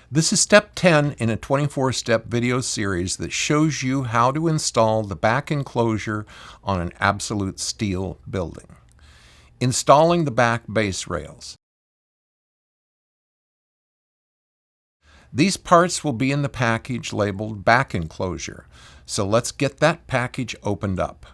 This is step 10 in a 24-step video series that shows you how to install the back enclosure on an absolute steel building. Installing the back base rails. These parts will be in the package labeled back enclosure, so let's get that package opened up.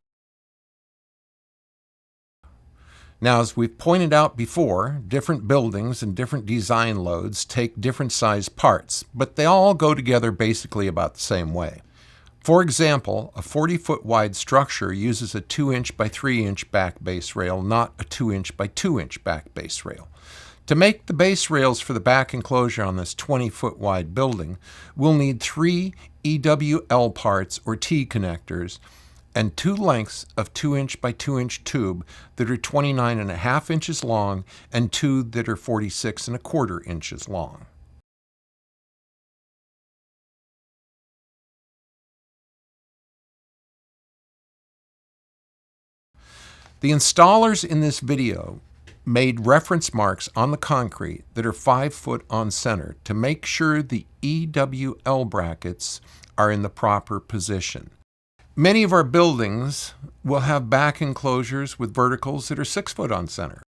Now, as we've pointed out before, different buildings and different design loads take different size parts, but they all go together basically about the same way. For example, a 40-foot wide structure uses a 2-inch by 3-inch back base rail, not a 2-inch by 2-inch back base rail. To make the base rails for the back enclosure on this 20-foot wide building, we'll need 3 EWL parts or T connectors and 2 lengths of 2-inch by 2-inch tube that are 29.5 inches long and 2 that are 46.25 inches long. The installers in this video made reference marks on the concrete that are 5 foot on center to make sure the EWL brackets are in the proper position. Many of our buildings will have back enclosures with verticals that are 6 foot on center.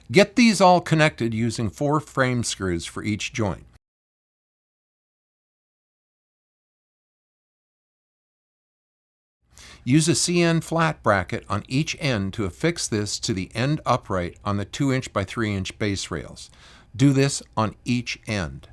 Get these all connected using 4 frame screws for each joint. Use a CN flat bracket on each end to affix this to the end upright on the 2-inch by 3-inch base rails. Do this on each end.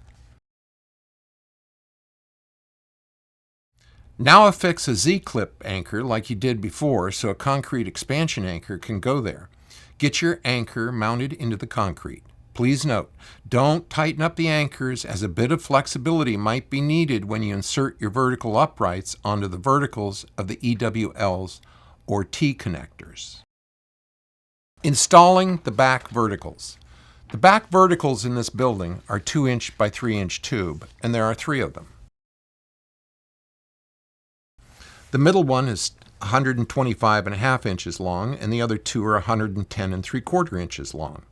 Now affix a Z-clip anchor like you did before so a concrete expansion anchor can go there. Get your anchor mounted into the concrete. Please note, don't tighten up the anchors as a bit of flexibility might be needed when you insert your vertical uprights onto the verticals of the EWLs or T connectors. Installing the back verticals. The back verticals in this building are 2-inch by 3-inch tube, and there are 3 of them. The middle one is 125.5 inches long, and the other 2 are 110.75 inches long.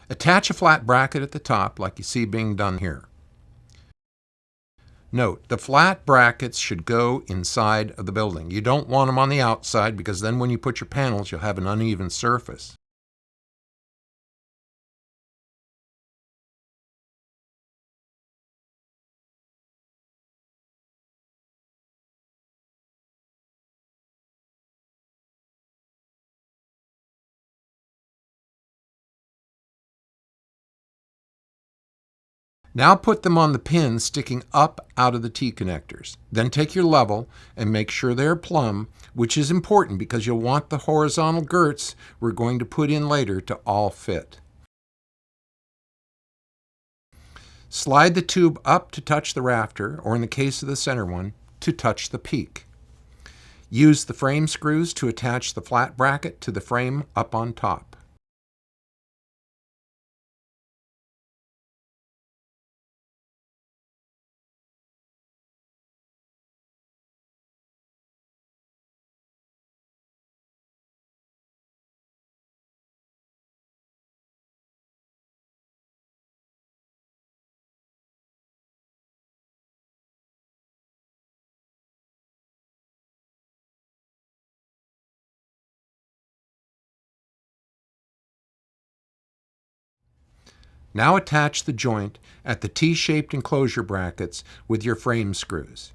Attach a flat bracket at the top like you see being done here. Note, the flat brackets should go inside of the building. You don't want them on the outside because then when you put your panels, you'll have an uneven surface. Now put them on the pins sticking up out of the T connectors. Then take your level and make sure they're plumb, which is important because you'll want the horizontal girts we're going to put in later to all fit. Slide the tube up to touch the rafter, or in the case of the center one, to touch the peak. Use the frame screws to attach the flat bracket to the frame up on top. Now attach the joint at the T-shaped enclosure brackets with your frame screws.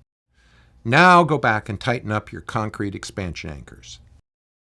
Now go back and tighten up your concrete expansion anchors.